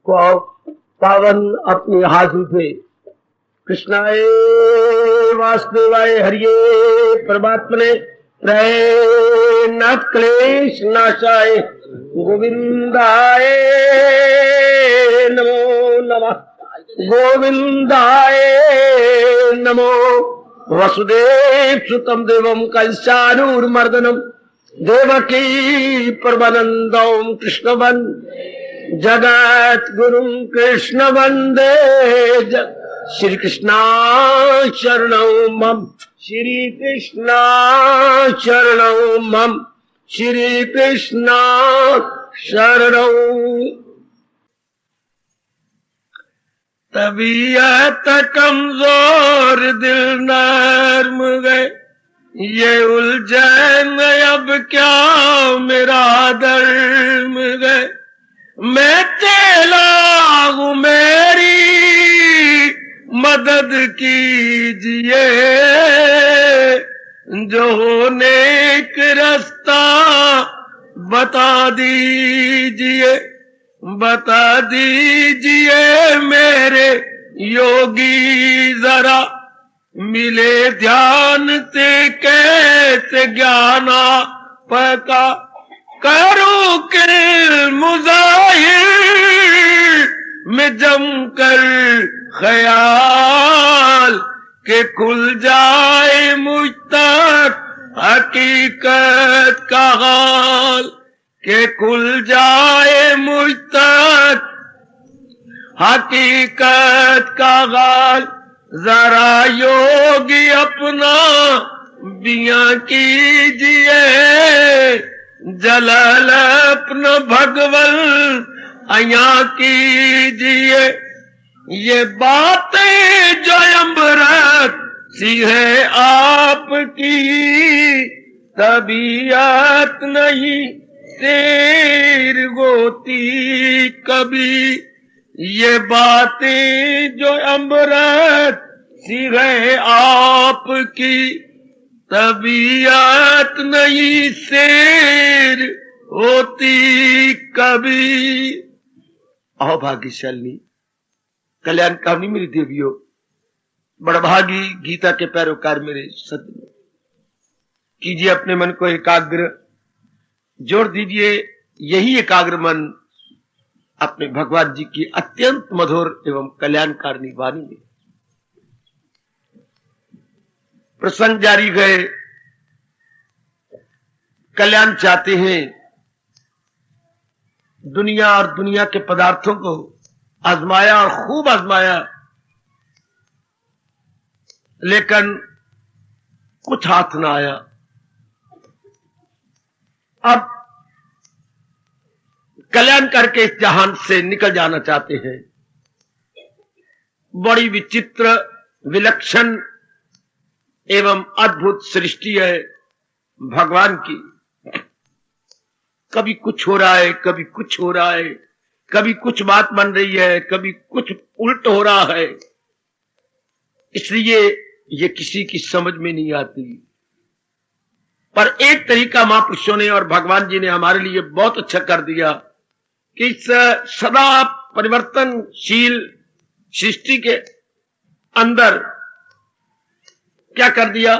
को पावन अपनी हाथों से कृष्णाय वासुदेवाय हरिये परमात्मने न क्लेश नाशाय गोविंदाय नमो नमः गोविंदाय नमो वसुदेव सुतम देवम कंसानूरमर्दनम देवकी परमानंदम कृष्ण वंदे जगत गुरु कृष्ण वंदे श्री कृष्णा शरणं मम श्री कृष्णा शरणं मम श्री कृष्णा शरणं। तबीयत कमजोर दिल नर्म गए ये उलझन अब क्या मेरा धर्म गए मैं चला हूँ मेरी मदद कीजिए जो नेक रास्ता बता दीजिए मेरे योगी जरा मिले ध्यान से कैसे ज्ञाना पका करूं किल मुजाहिर में जमकर ख्याल के खुल जाए मुझ तक हकीकत का हाल के खुल जाए मुझ तक हकीकत का हाल जरा योगी अपना बिया कीजिए जलाल अपना भगवन अया कीजिए ये बातें जो अमृत सी है आपकी तबीयत नहीं शेर गोती कभी ये बातें जो अमृत सी है आपकी तबीयत नहीं शेर होती कभी। आओ भाग्यशाली कल्याणकारिणी मेरी देवियों बड़भागी गीता के पैरोकार मेरे सज्जनों कीजिए अपने मन को एकाग्र जोड़ दीजिए यही एकाग्र मन अपने भगवान जी की अत्यंत मधुर एवं कल्याणकारिणी वाणी में। प्रसंग जारी गए कल्याण चाहते हैं दुनिया और दुनिया के पदार्थों को आजमाया और खूब आजमाया लेकिन कुछ हाथ ना आया। अब कल्याण करके इस जहान से निकल जाना चाहते हैं। बड़ी विचित्र विलक्षण एवं अद्भुत सृष्टि है भगवान की। कभी कुछ हो रहा है कभी कुछ हो रहा है कभी कुछ बात बन रही है कभी कुछ उल्ट हो रहा है इसलिए ये किसी की समझ में नहीं आती। पर एक तरीका महापुरुषों ने और भगवान जी ने हमारे लिए बहुत अच्छा कर दिया कि इस सदा परिवर्तनशील सृष्टि के अंदर क्या कर दिया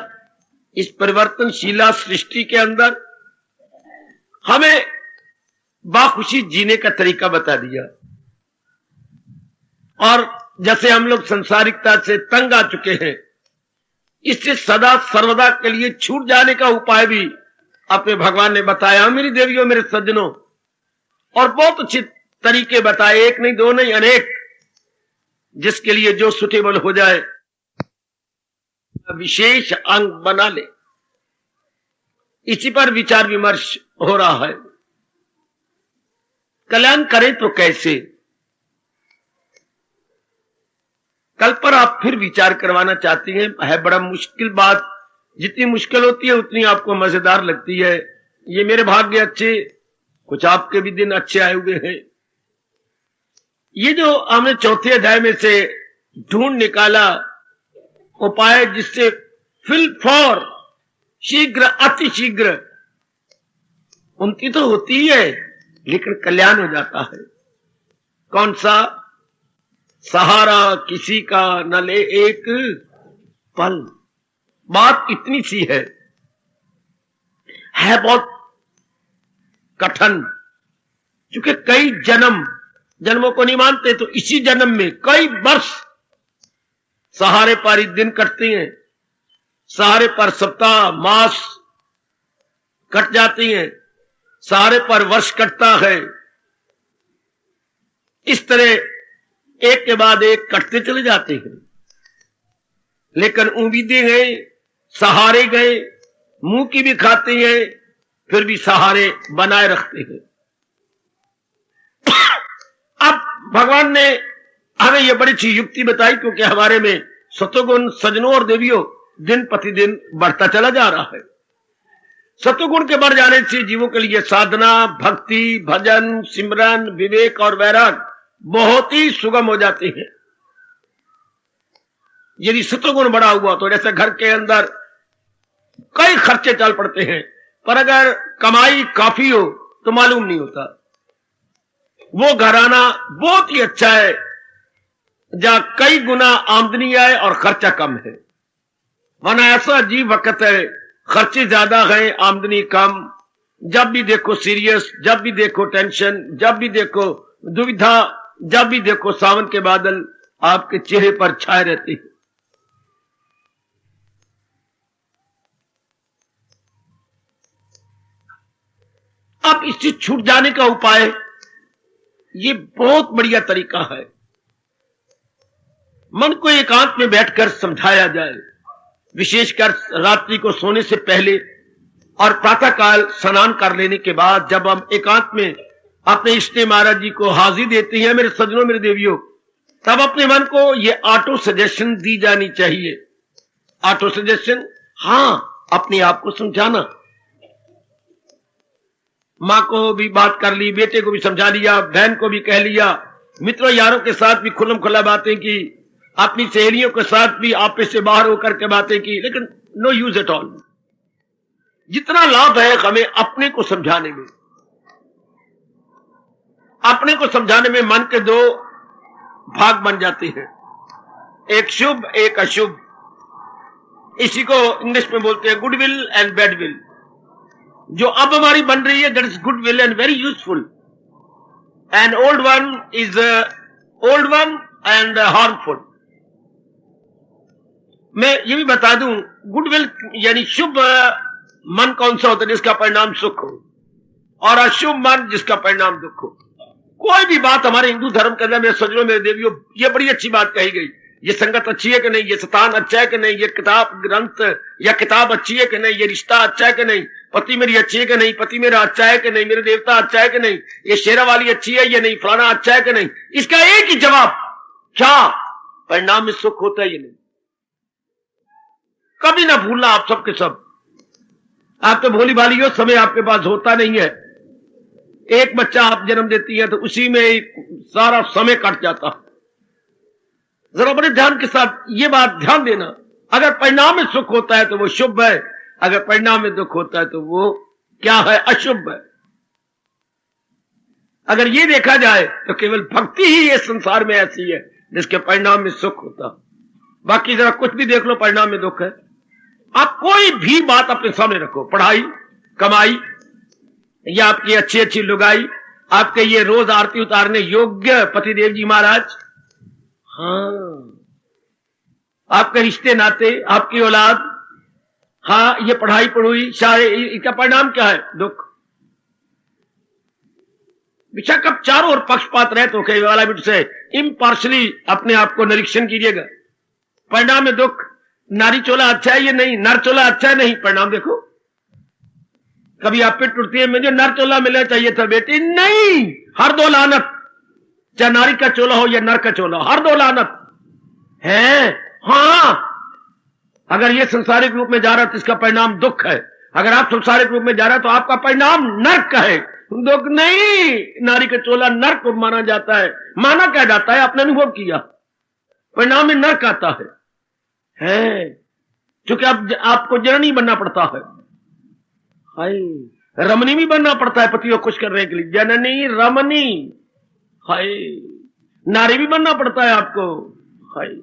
इस परिवर्तनशीला सृष्टि के अंदर हमें बाखुशी जीने का तरीका बता दिया। और जैसे हम लोग संसारिकता से तंग आ चुके हैं इससे सदा सर्वदा के लिए छूट जाने का उपाय भी अपने भगवान ने बताया मेरी देवियों मेरे सज्जनों। और बहुत अच्छे तरीके बताए एक नहीं दो नहीं अनेक जिसके लिए जो सुटेबल हो जाए विशेष अंग बना ले। इसी पर विचार विमर्श हो रहा है। कल्याण करें तो कैसे कल पर आप फिर विचार करवाना चाहती हैं। है बड़ा मुश्किल बात जितनी मुश्किल होती है उतनी आपको मजेदार लगती है। ये मेरे भाग्य अच्छे कुछ आपके भी दिन अच्छे आए हुए हैं। ये जो हमने चौथे अध्याय में से ढूंढ निकाला उपाय जिससे फिल फॉर शीघ्र अति शीघ्र उनकी तो होती है लेकिन कल्याण हो जाता है। कौन सा? सहारा किसी का न ले एक पल। बात इतनी सी है बहुत कठिन, क्योंकि कई जन्मों को नहीं मानते, तो इसी जन्म में कई वर्ष सहारे पर ही दिन कटते हैं, सहारे पर सप्ताह मास कट जाती हैं, सहारे पर वर्ष कटता है। इस तरह एक के बाद एक कटते चले जाते हैं, लेकिन उम्मीदें गए, सहारे गए, मुंह की भी खाते हैं, फिर भी सहारे बनाए रखते हैं। अब भगवान ने हमें यह बड़ी अच्छी युक्ति बताई, क्योंकि हमारे में सत्वगुण सजनों और देवियों दिन प्रतिदिन बढ़ता चला जा रहा है। सत्वगुण के बढ़ जाने से जीवों के लिए साधना, भक्ति, भजन, सिमरन, विवेक और वैराग बहुत ही सुगम हो जाते हैं। यदि सत्वगुण बढ़ा हुआ तो जैसे घर के अंदर कई खर्चे चल पड़ते हैं, पर अगर कमाई काफी हो तो मालूम नहीं होता। वो घराना बहुत ही अच्छा है जहां कई गुना आमदनी आए और खर्चा कम है, वरना ऐसा अजीब वक्त है, खर्चे ज्यादा है, आमदनी कम। जब भी देखो सीरियस, जब भी देखो टेंशन, जब भी देखो दुविधा, जब भी देखो सावन के बादल आपके चेहरे पर छाए रहते हैं। अब इससे छूट जाने का उपाय, ये बहुत बढ़िया तरीका है। मन को एकांत में बैठकर समझाया जाए, विशेषकर रात्रि को सोने से पहले और प्रातःकाल स्नान कर लेने के बाद, जब हम एकांत में अपने इष्ट महाराज जी को हाजिर देते हैं, मेरे सज्जनों, मेरे देवियों, तब अपने मन को ये ऑटो सजेशन दी जानी चाहिए। ऑटो सजेशन, हां, अपने आप को समझाना। मां को भी बात कर ली, बेटे को भी समझा लिया, बहन को भी कह लिया, मित्रों यारों के साथ भी खुल्लम खुल्ला बातें की, अपनी सहेलियों के साथ भी आपस से बाहर होकर के बातें की, लेकिन नो यूज एट ऑल। जितना लाभ है हमें अपने को समझाने में, अपने को समझाने में मन के दो भाग बन जाते हैं, एक शुभ एक अशुभ। इसी को इंग्लिश में बोलते हैं गुडविल एंड बैडविल। जो अब हमारी बन रही है, that is goodwill and very useful, and old one is old one and harmful. मैं ये भी बता दूं, गुडविल यानी शुभ मन कौन सा होता है? जिसका परिणाम सुख हो, और अशुभ मन जिसका परिणाम दुख हो। कोई भी बात हमारे हिंदू धर्म के अंदर, मेरे सज्जनों, मेरे देवियों, ये बड़ी अच्छी बात कही गई। ये संगत अच्छी है कि नहीं, ये स्थान अच्छा है कि नहीं, ये किताब ग्रंथ या किताब अच्छी है कि नहीं, ये रिश्ता अच्छा है कि नहीं, पति मेरी अच्छी है कि नहीं, पति मेरा अच्छा है कि नहीं, मेरे देवता अच्छा है कि नहीं, ये शेरा वाली अच्छी है या नहीं, फलाना अच्छा है कि नहीं। इसका एक ही जवाब, क्या परिणाम में सुख होता है या नहीं। कभी ना भूलना आप सबके सब। आप तो भोली भाली हो, समय आपके पास होता नहीं है। एक बच्चा आप जन्म देती है तो उसी में सारा समय कट जाता। जरा बड़े ध्यान के साथ ये बात ध्यान देना, अगर परिणाम में सुख होता है तो वो शुभ है, अगर परिणाम में दुख होता है तो वो क्या है? अशुभ है। अगर ये देखा जाए तो केवल भक्ति ही इस संसार में ऐसी है जिसके परिणाम में सुख होता, बाकी जरा कुछ भी देख लो परिणाम में दुख है। आप कोई भी बात अपने सामने रखो, पढ़ाई, कमाई, या आपकी अच्छी अच्छी लुगाई, आपके ये रोज आरती उतारने योग्य पतिदेव जी महाराज, हाँ, आपके रिश्ते नाते, आपकी औलाद, हाँ, ये पढ़ाई पढ़ुई सारे, इसका परिणाम क्या है? दुख। बेशक अब चारों ओर पक्षपात रहे तो कई वाला बिट से इम्पार्शली अपने आप को निरीक्षण कीजिएगा। परिणाम में दुख। नारी चोला अच्छा है या नहीं, नर चोला अच्छा है नहीं, परिणाम देखो। कभी आप पे टूटती है, मुझे नर चोला मिलना चाहिए था बेटी, नहीं, हर दो लानत, चाहे नारी का चोला हो या नर का चोला, हर दो लानत है। हाँ, अगर ये संसारिक रूप में जा रहा है तो इसका परिणाम दुख है। अगर आप संसारिक रूप में जा रहे हैं तो आपका परिणाम नर्क है, दुख नहीं। नारी का चोला नर्क को माना जाता है, माना क्या जाता है, आपने अनुभव किया, परिणाम में नर्क आता है क्योंकि आपको जननी बनना पड़ता है, हाय, रमणी भी बनना पड़ता है पति को खुश करने के लिए, जननी रमणी, हाय। नारी भी बनना पड़ता है आपको, हाय।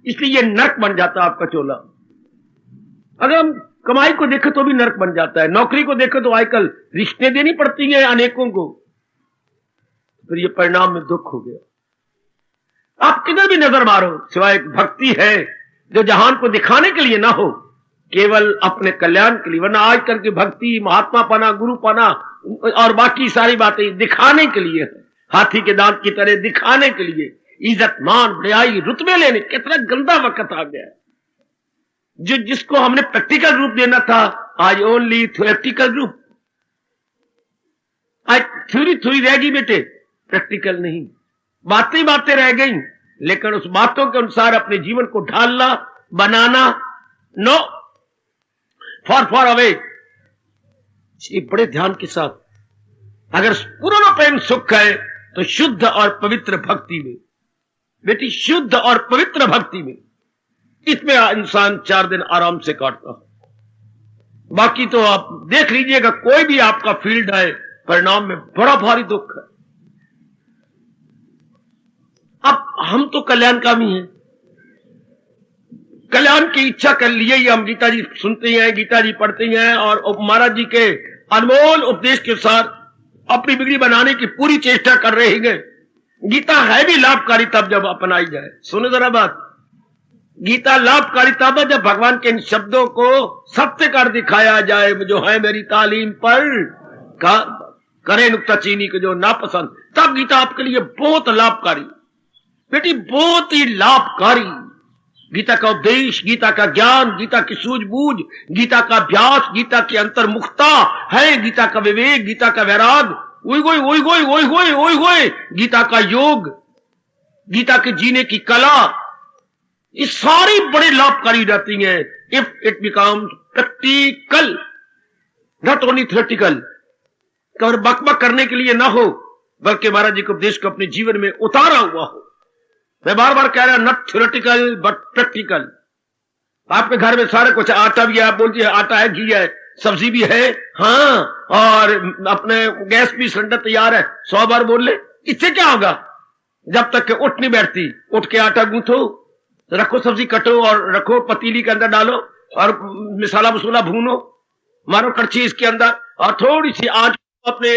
इसलिए ये नर्क बन जाता है आपका चोला। अगर हम कमाई को देखें तो भी नर्क बन जाता है, नौकरी को देखें तो आजकल रिश्ते देनी पड़ती है अनेकों को, फिर ये परिणाम में दुख हो गया। आप किधर भी नजर मारो, सिवाय भक्ति है जो जहान को दिखाने के लिए ना हो, केवल अपने कल्याण के लिए। वरना आजकल की भक्ति, महात्मा पाना, गुरु पाना और बाकी सारी बातें दिखाने के लिए है, हाथी के दांत की तरह दिखाने के लिए, इज्जत मान बड़ाई रुतबे लेने। कितना गंदा वक्त आ गया है। जो जिसको हमने प्रैक्टिकल रूप देना था, आज ओनली थ्योरेटिकल रूप। आज थ्योरी रह गई बेटे, प्रैक्टिकल नहीं। बातें बातें रह गई, लेकिन उस बातों के अनुसार अपने जीवन को ढालना, बनाना, नो, फॉर अवे। बड़े ध्यान के साथ, अगर पूर्ण प्रेम सुख है तो शुद्ध और पवित्र भक्ति में, बेटी शुद्ध और पवित्र भक्ति में, इसमें इंसान 4 दिन आराम से काटता है। बाकी तो आप देख लीजिएगा, कोई भी आपका फील्ड है, परिणाम में बड़ा भारी दुख है। अब हम तो कल्याणकामी हैं, कल्याण की इच्छा कर लिए ही हम गीता जी सुनते हैं, गीता जी पढ़ते हैं और महाराज जी के अनमोल उपदेश के साथ अपनी बिगड़ी बनाने की पूरी चेष्टा कर रहे हैं। गीता है भी लाभकारी तब जब अपनाई जाए। सुनो जरा बात, गीता लाभकारी तब जब भगवान के इन शब्दों को सत्य कर दिखाया जाए, जो है मेरी तालीम पर करे नुक्ताचीनी को जो नापसंद, तब गीता आपके लिए बहुत लाभकारी, बेटी बहुत ही लाभकारी। गीता का उपदेश, गीता का ज्ञान, गीता की सूझबूझ, गीता का अभ्यास, गीता की अंतर्मुखता है, गीता का विवेक, गीता का वैराग, ओए गीता का योग, गीता के जीने की कला, ये सारी बड़े लाभकारी हो जाती हैं if it becomes practical, not only theoretical. और बकबक करने के लिए ना हो, बल्कि महाराज जी के उपदेश को अपने जीवन में उतारा हुआ हो। मैं बार बार कह रहा हूं, नॉट थ्योरेटिकल बट प्रैक्टिकल। आपके घर में सारे कुछ, आटा भी है, आप बोलती है आटा है, घी है, सब्जी भी है, हाँ, और अपने गैस भी सिलेंडर तैयार है, 100 बार बोल ले, इससे क्या होगा? जब तक के उठ नहीं बैठती, उठ के आटा गूंथो, रखो, सब्जी कटो और रखो, पतीली के अंदर डालो और मसाला मसूला भूनो, मारो कड़छी इसके अंदर और थोड़ी सी आंच अपने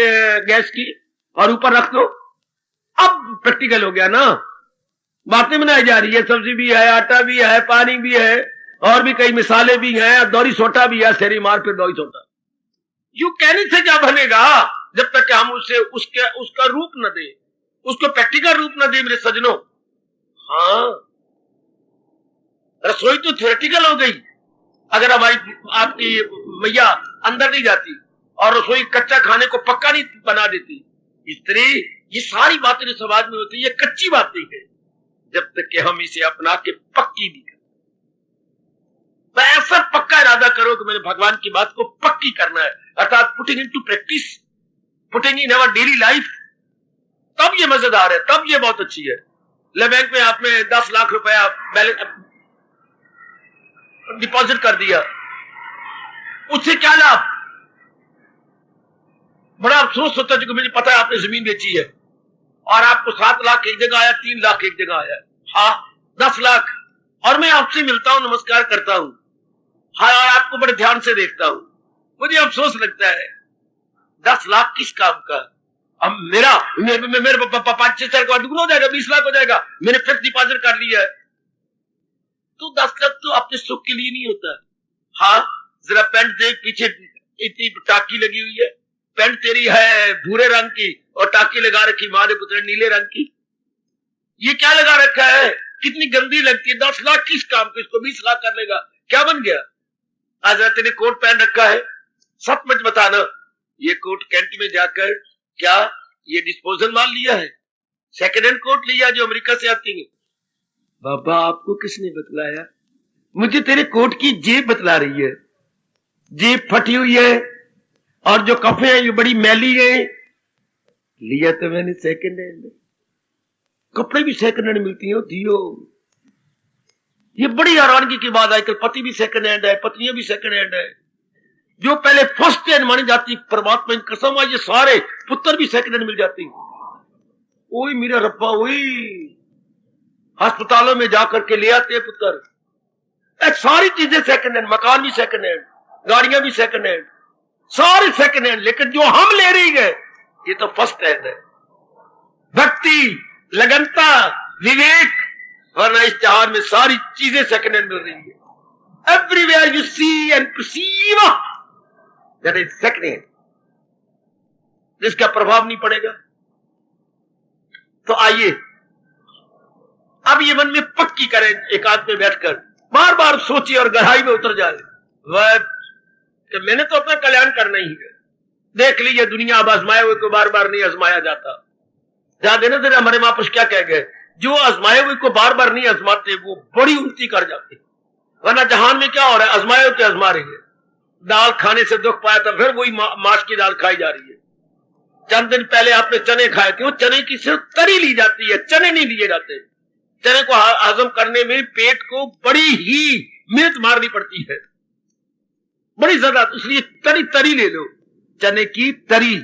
गैस की और ऊपर रख दो। अब प्रैक्टिकल हो गया ना, बातें बनाई जा रही है, सब्जी भी है, आटा भी है, पानी भी है और भी कई मिसाले भी हैं, दौरी सोटा भी है, सेरी मार फिर दौरी सोटा। यू कहने से क्या बनेगा जब तक कि हम उसे उसका रूप न दे, उसको प्रैक्टिकल रूप न दे मेरे सजनों। हाँ, रसोई तो थ्योरेटिकल हो गई अगर हमारी आपकी मैया अंदर नहीं जाती और रसोई कच्चा खाने को पक्का नहीं बना देती। स्त्री, ये सारी बातें जो समाज में होती है ये कच्ची बातें हैं, जब तक कि हम इसे अपना के पक्की नहीं करते। तो ऐसा पक्का इरादा करो कि मैंने भगवान की बात को पक्की करना है, अर्थात putting into practice, putting in our daily life. तब ये मजेदार है, तब ये बहुत अच्छी है। ले बैंक में आपने 10 लाख रुपया डिपॉजिट कर दिया, उससे क्या लाभ? बड़ा अफसोस होता है, क्योंकि मुझे पता है आपने जमीन बेची है और आपको 7 लाख एक जगह आया, 3 लाख एक जगह आया, हाँ 10 लाख, और मैं आपसे मिलता हूं, नमस्कार करता हूं, हाँ, और आपको बड़े ध्यान से देखता हूं, मुझे अफसोस लगता है 10 लाख किस काम का? अब मेरे 5-6 साल के बाद दुगना हो जाएगा, 20 लाख हो जाएगा, मैंने फिक्स डिपॉजिट कर लिया है। तो 10 लाख तो अपने सुख के लिए नहीं होता। हाँ, जरा पेंट देख, पीछे इतनी टाकी लगी हुई है, पेंट तेरी है भूरे रंग की और टाकी लगा रखी माँ ने पुत्र नीले रंग की, ये क्या लगा रखा है? कितनी गंदी लगती है। 10 लाख किस काम को? इसको 20 लाख कर लेगा, क्या बन गया? आज तेने कोट पहन रखा है, सचमुच बताना, ये कोट कैंट में जाकर क्या ये डिस्पोजल माल लिया है? सेकेंड हैंड कोट लिया जो अमेरिका से आती है? बाबा आपको किसने बतलाया? मुझे तेरे कोट की जेब बतला रही है, जेब फटी हुई है और जो कफे हैं ये बड़ी मैली है। लिया तो मैंने सेकेंड हैंड, कपड़े भी सेकेंड हैंड मिलती हैं दियो। ये बड़ी हैरानगी की बात है, पति भी सेकेंड हैंड है, पत्नियां भी सेकेंड हैंड है। जो पहले फर्स्ट हैंड मानी जाती परमात्मा की कसम है, ये सारे पुत्र भी सेकेंड हैंड मिल जाती हैं। वही मेरा रब्बा, वही अस्पतालों में जाकर के ले आते हैं पुत्र। सारी चीजें सेकंड हैंड, मकान भी सेकंड हैंड, गाड़ियां भी सेकंड हैंड, सारे सेकंड हैंड। लेकिन जो हम ले रही है ये तो फर्स्ट हैंड है। भक्ति, लगनता, विवेक, वरना इस जहान में सारी चीजें सेकंड हैंड मिल रही है। Everywhere you see and perceive that is second hand, जिसका प्रभाव नहीं पड़ेगा। तो आइए अब ये मन में पक्की करें, एकांत में बैठकर बार बार सोचिए और गहराई में उतर जाए वह कि मैंने तो अपना कल्याण करना ही है। देख लीजिए दुनिया अब आजमाए हुए को बार बार नहीं आजमाया जाता। ध्यान देना जरा, हमारे महापुरुष क्या कह गए, जो आजमाए हुए को बार बार नहीं आजमाते वो बड़ी उन्नति कर जाते। वरना जहान में क्या हो रहा है, आजमाए हुए आजमा रही है। दाल खाने से दुख पाया था, फिर वही मांस की दाल खाई जा रही है। चंद दिन पहले आपने चने खाए थे, वो चने की सिर्फ तरी ली जाती है, चने नहीं लिए जाते। चने को हजम करने में पेट को बड़ी ही मेहनत मारनी पड़ती है, बड़ी ज्यादा। इसलिए तरी ले लो, चने की तरी,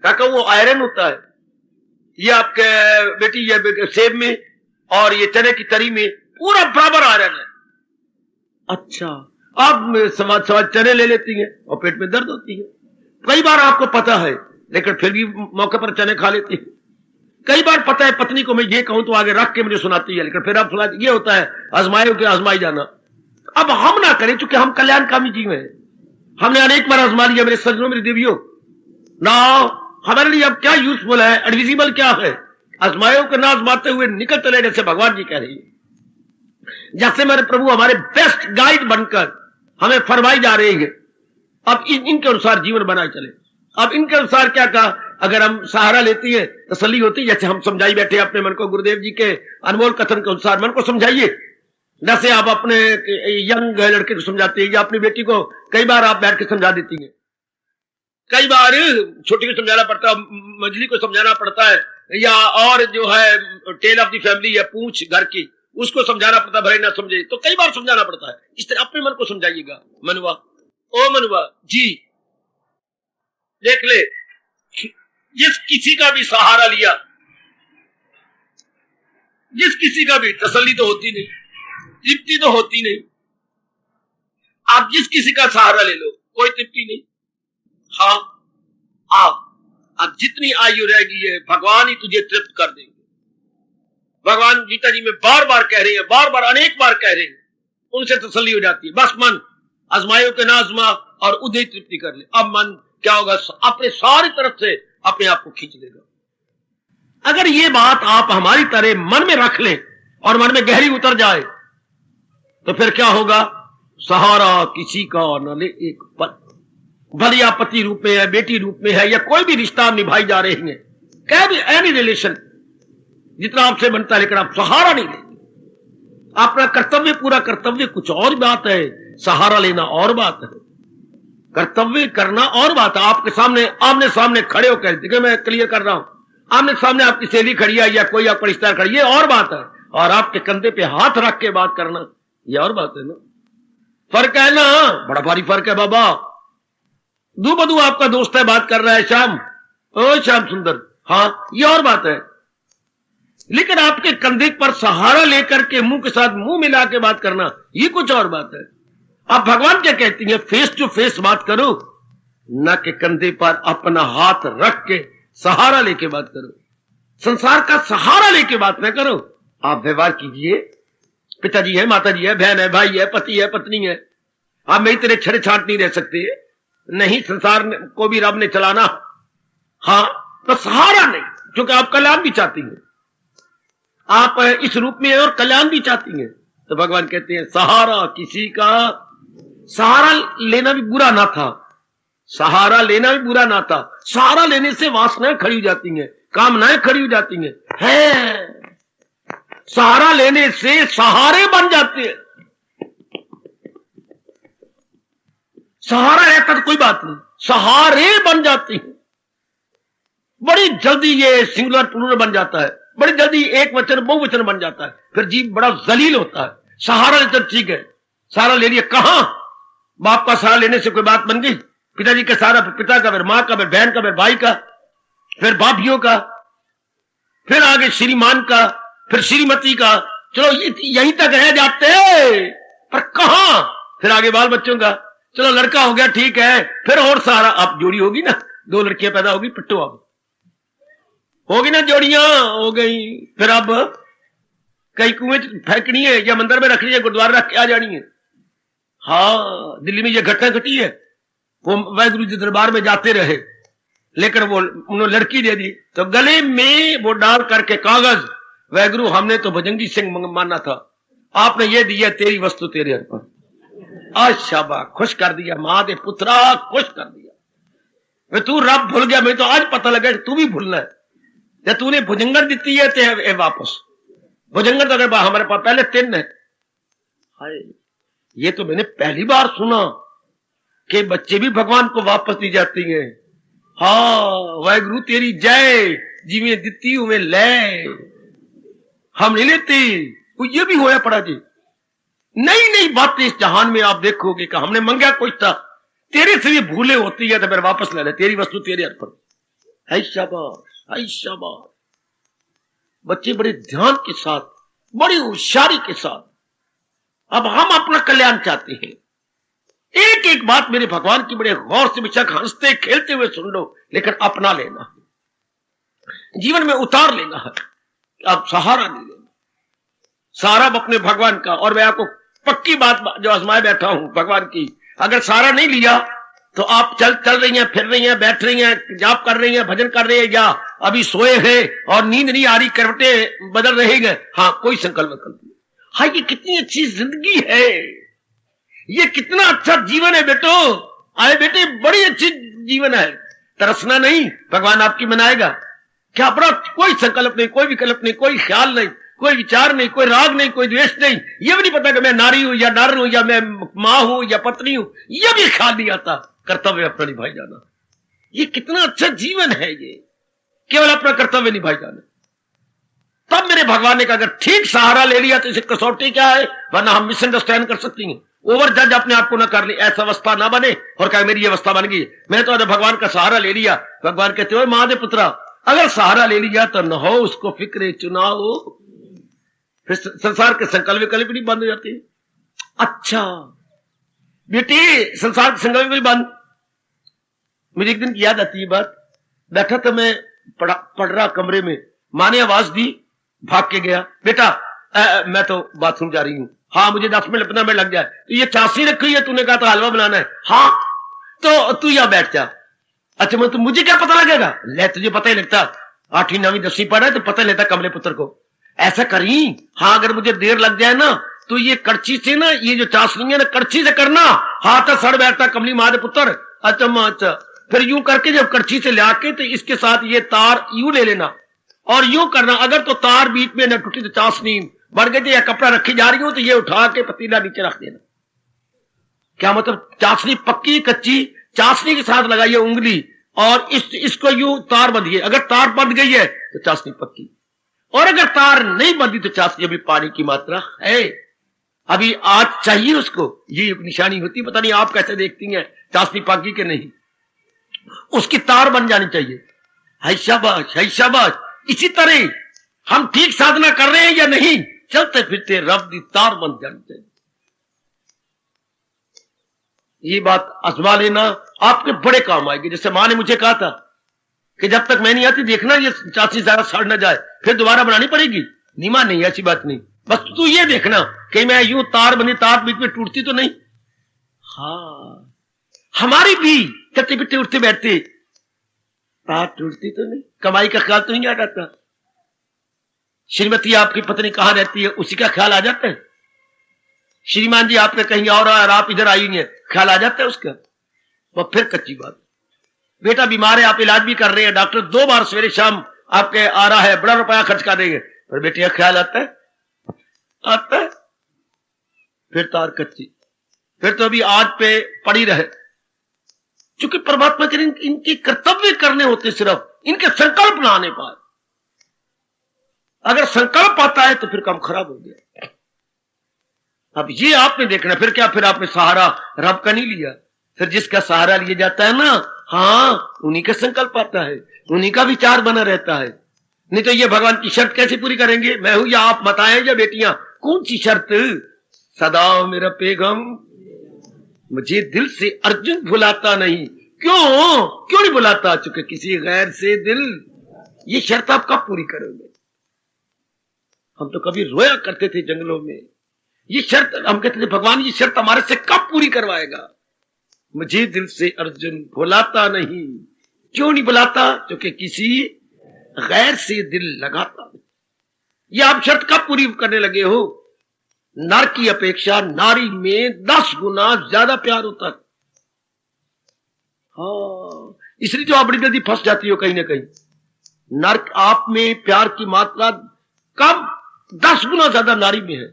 काका वो आयरन होता है। ये आपके बेटी ये सेब में और ये चने की तरी में पूरा बराबर आयरन है। अच्छा, आप समाज चने ले लेती हैं और पेट में दर्द होती है। कई बार आपको पता है लेकिन फिर भी मौके पर चने खा लेती है। कई बार पता है पत्नी को मैं ये कहूं तो आगे रख के मुझे सुनाती है, लेकिन फिर आप सुनाती। ये होता है आजमाए के आजमाई जाना। अब हम ना करें, क्योंकि हम कल्याणकामी जीव हैं। हमने अनेक बार आजमा लिया मेरे सज्जनों, मेरी देवियों। ना हमारे लिए अब क्या यूजफुल है, एडविजिबल क्या है, आजमायों को ना आजमाते हुए निकल चले, जैसे भगवान जी कह रही है। जैसे मेरे प्रभु हमारे बेस्ट गाइड बनकर हमें फरमाई जा रही है। अब इनके अनुसार जीवन बनाए चले। अब इनके अनुसार क्या कहा, अगर हम सहारा लेती है तसल्ली होती है। जैसे हम समझाई बैठे अपने मन को, गुरुदेव जी के अनमोल कथन के अनुसार मन को समझाइए। जैसे आप अपने यंग लड़के को समझाते हैं या अपनी बेटी को कई बार आप बैठ के समझा देती हैं। कई बार छोटी को समझाना पड़ता है, मझली को समझाना पड़ता है, या और जो है टेल ऑफ द फैमिली या पूंछ घर की, उसको समझाना पड़ता है, भले ना समझे तो कई बार समझाना पड़ता है। इस तरह अपने मन को समझाइएगा। मनुआ, ओ मनुआ जी, देख ले, जिस किसी का भी सहारा लिया, जिस किसी का भी तसल्ली तो होती नहीं, तृप्ति तो होती नहीं। आप जिस किसी का सहारा ले लो, कोई तृप्ति नहीं। हाँ, आप जितनी आयु रहेगी है भगवान ही तुझे तृप्त कर देंगे। भगवान गीता जी में बार बार कह रहे हैं, बार बार अनेक बार कह रहे हैं, उनसे तसल्ली हो जाती है। बस मन आजमायो के ना आजमा और उदय तृप्ति कर ले। अब मन क्या होगा, अपने सारी तरफ से अपने आप को खींच लेगा। अगर ये बात आप हमारी तरह मन में रख लें और मन में गहरी उतर जाए तो फिर क्या होगा, सहारा किसी का न ले एक पल। भले आप पति रूप में है, बेटी रूप में है, या कोई भी रिश्ता निभाई जा रही है, क्या भी एनी रिलेशन जितना आपसे बनता है, लेकिन आप सहारा नहीं लेते। अपना कर्तव्य पूरा कर्तव्य कुछ और बात है, सहारा लेना और बात है। कर्तव्य करना और बात है। आपके सामने आमने सामने खड़े होकर, देखिए मैं क्लियर कर रहा हूं, आमने सामने आपकी सहेली खड़ी है या कोई आपका रिश्तेदार खड़ी है, ये और बात है। और आपके कंधे पे हाथ रख के बात करना, ये और बात है ना। फर्क है ना, बड़ा भारी फर्क है बाबा। दू बदू आपका दोस्त है, बात कर रहा है, श्याम, ओ श्याम सुंदर, हाँ, ये और बात है। लेकिन आपके कंधे पर सहारा लेकर के मुंह के साथ मुंह मिला के बात करना, ये कुछ और बात है। आप भगवान क्या कहती हैं, फेस टू फेस बात करो, न कि कंधे पर अपना हाथ रख के सहारा लेके बात करो। संसार का सहारा लेके बात न करो। आप व्यवहार कीजिए, पिताजी है, माताजी है, बहन है, भाई है, पति है, पत्नी है। आप मेरी तरह छड़े छाट नहीं रह सकते। नहीं, संसार को भी रब ने चलाना। हाँ, तो सहारा नहीं, क्योंकि आप कल्याण भी चाहती हैं, आप इस रूप में और कल्याण भी चाहती हैं। तो भगवान कहते हैं सहारा किसी का, सहारा लेना भी बुरा ना था, सहारा लेना भी बुरा ना था। सहारा लेने से वासनाएं खड़ी हो जाती हैं, कामनाएं खड़ी हो जाती हैं। सहारा लेने से सहारे बन जाते हैं। सहारा रहता तो कोई बात नहीं, सहारे बन जाती हैं। बड़ी जल्दी ये सिंगुलर प्लूरल बन जाता है, बड़ी जल्दी एक वचन बहुवचन बन जाता है, फिर जीव बड़ा जलील होता है। सहारा लेते ठीक है, सहारा ले लिया, कहां बाप का सहारा लेने से कोई बात बन गई? पिताजी का सहारा, फिर पिता का, फिर मां का, फिर बहन का, फिर भाई का, फिर भाभियों का, फिर आगे श्रीमान का, फिर श्रीमती का, चलो यहीं तक रह जाते पर कहां, फिर आगे बाल बच्चों का, चलो लड़का हो गया ठीक है, फिर और सारा, अब जोड़ी होगी ना, 2 लड़कियां पैदा होगी, पिट्टू अब होगी ना, जोड़ियां हो गई, फिर अब कई कुएं फेंकनी है या मंदिर में रखनी है, गुरुद्वारा रख के आ जानी है। हाँ, दिल्ली में ये घटना घटी है, वो वाहिगुरु जी दरबार में जाते रहे, लेकिन वो उन्होंने लड़की दे दी, तो गले में वो डाल करके कागज, वाहिगुरु हमने तो भुजंगी सिंह माना था, आपने ये दिया, तेरी वस्तु तेरे अर्पण। आज शाबाश, खुश कर दिया, मां दे पुत्रा खुश कर दिया। तू रब भूल गया, मैं तो आज पता लगा तू भी भूलना है। जब तूने भुजंगर दी है तो वापस भुजंगर, तो अगर हमारे पास पहले 3 है। हाय, ये तो मैंने पहली बार सुना कि बच्चे भी भगवान को वापस दी जाती हैं। हाँ, वाहिगुरु तेरी जय, जिਵੇਂ ਦਿੱਤੀ उਵੇਂ ले, हम नहीं लेते। ये भी होया पड़ा जी, नई नई बातें इस जहान में आप देखोगे कि हमने मंगा कुछ था, तेरे से ये भूले होती है तो फिर वापस ले ले, तेरी वस्तु तेरे अर्पण। है शाबाश, है शाबाश। बच्चे बड़े ध्यान के साथ, बड़ी होशियारी के साथ, अब हम अपना कल्याण चाहते हैं। एक एक बात मेरे भगवान की बड़े गौर से बेशक हंसते खेलते हुए सुन लो, लेकिन अपना लेना, जीवन में उतार लेना है। अब सहारा नहीं लेना, सहारा अपने भगवान का। और मैं आपको पक्की बात जो आजमाए बैठा हूं भगवान की, अगर सहारा नहीं लिया तो आप चल रही हैं, फिर रही हैं, बैठ रही हैं, जाप कर रही हैं, भजन कर रही हैं, या अभी सोए हैं और नींद नहीं आ रही, करवटें बदल रही हैं, हाँ कोई संकल्प नहीं। हाँ, ये कितनी अच्छी जिंदगी है, ये कितना अच्छा जीवन है बेटो, आए बेटे बड़ी अच्छी जीवन है। तरसना नहीं, भगवान आपकी मनाएगा। क्या अपना कोई संकल्प नहीं, कोई विकल्प नहीं, कोई ख्याल नहीं, कोई विचार नहीं, कोई राग नहीं, कोई द्वेष नहीं, ये भी नहीं पता कि मैं नारी हूं या नर हूं या मैं मां हूं या पत्नी हूं, ये भी ख्याल नहीं आता। कर्तव्य अपना निभाई जाना, ये कितना अच्छा जीवन है, ये केवल अपना कर्तव्य निभाई जाना। तब मेरे भगवान ने कहा अगर ठीक सहारा ले लिया तो इसे कसौटी क्या है, वरना हम मिसअंडरस्टैंड कर सकती हैं, ओवर जज अपने आप को ना कर ली, ऐसा अवस्था ना बने और कहे मेरी अवस्था बन गई, मैंने तो भगवान का सहारा ले लिया। भगवान कहते हो मां दे पुत्रा, अगर सहारा ले लिया तो न हो उसको फिक्रे चुनाव, फिर संसार के संकल्प विकल्प नहीं बंद हो जाते। अच्छा बेटी, संसार के संकल्प भी बंद। मुझे एक दिन की याद आती है बात, बैठा था मैं पढ़ रहा कमरे में, मां ने आवाज दी, भाग के गया, बेटा मैं तो बाथरूम जा रही हूं। हाँ, मुझे 10 मिनट 15 मिनट लग जाए। तो ये चाशनी रखी है, तूने कहा था हलवा बनाना है। हाँ, तो तू यहां बैठ जा। अच्छा, मैं तो मुझे क्या पता लगेगा, ले तुझे पता ही लगता, 8वीं 9वीं 10वीं पढ़ा है तो पता लेता कमले पुत्र को। ऐसा करी, हाँ अगर मुझे देर लग जाए ना तो ये करची से ना, ये जो चाशनी है ना, करची से करना, हाथ सड़ बैठता कमली मां दे पुत्र। अच्छा, फिर यूं करके जब करची से लाके तो इसके साथ ये तार यूं ले लेना और यूं करना, अगर तो तार बीच में न टूटी तो चाशनी बढ़ गई या कपड़ा रखी जा रही हो तो ये उठा के पतीला नीचे रख देना। क्या मतलब, चाशनी पक्की कच्ची, चाशनी के साथ लगाइए उंगली और इसको यूं तार बंधिए, अगर तार बंध गई है तो चाशनी पक्की, और अगर तार नहीं बंधी तो चाशनी अभी पानी की मात्रा है, अभी आज चाहिए उसको, ये एक निशानी होती है। पता नहीं आप कैसे देखती हैं चाशनी पक्की के नहीं, उसकी तार बन जानी चाहिए। है शाबाश, है शाबाश। इसी तरह हम ठीक साधना कर रहे हैं या नहीं, चलते फिरते रब दी तार बन जानी चाहिए। ये बात आजमा लेना, आपके बड़े काम आएगी। जैसे मां ने मुझे कहा था कि जब तक मैं नहीं आती देखना ये चाशनी ज्यादा सड़ ना जाए, फिर दोबारा बनानी पड़ेगी। नीमा नहीं, ऐसी बात नहीं, बस तू ये देखना कि मैं यूं तार बनी, तार बीच में टूटती तो नहीं। हाँ, हमारी भी चलते फिरते उठते बैठते तार टूटती तो नहीं, कमाई का ख्याल तो नहीं आ जाता। श्रीमती आपकी पत्नी कहां रहती है उसी का ख्याल आ जाता है। श्रीमान जी आपने कहीं और आप इधर आई हैं, ख्याल आ जाता है उसका। वह फिर कच्ची बात, बेटा बीमार है, आप इलाज भी कर रहे हैं, डॉक्टर 2 बार सवेरे शाम आपके आ रहा है, बड़ा रुपया खर्च कर देंगे, पर बेटे ख्याल आता है, आता है। फिर तार कच्ची, फिर तो अभी आज पे पड़ी रहे, क्योंकि परमात्मा के इनके कर्तव्य करने होते, सिर्फ इनके संकल्प ना आने पाए। अगर संकल्प आता है तो फिर काम खराब हो गया। अब ये आपने देखना, फिर क्या, फिर आपने सहारा रब का नहीं लिया, फिर जिसका सहारा लिया जाता है ना, हाँ उन्हीं का संकल्प आता है, उन्हीं का विचार बना रहता है। नहीं तो ये भगवान की शर्त कैसे पूरी करेंगे? मैं हूं या आप बताएं या बेटियां, कौन सी शर्त? सदा मेरा पैगम मुझे दिल से अर्जुन भुलाता नहीं। क्यों नहीं भुलाता? चूंकि किसी गैर से दिल। ये शर्त आप कब पूरी करोगे? हम तो कभी रोया करते थे जंगलों में। ये शर्त हम कहते थे भगवान ये शर्त हमारे से कब पूरी करवाएगा? मुझे दिल से अर्जुन भुलाता नहीं। क्यों नहीं बुलाता? क्योंकि किसी गैर से दिल लगाता नहीं। ये आप शर्त कब पूरी करने लगे हो? नर की अपेक्षा नारी में 10 गुना ज्यादा प्यार होता है। हाँ, इसलिए जो आप बड़ी जल्दी फंस जाती हो कहीं ना कहीं। नर आप में प्यार की मात्रा कब 10 गुना ज्यादा नारी में है।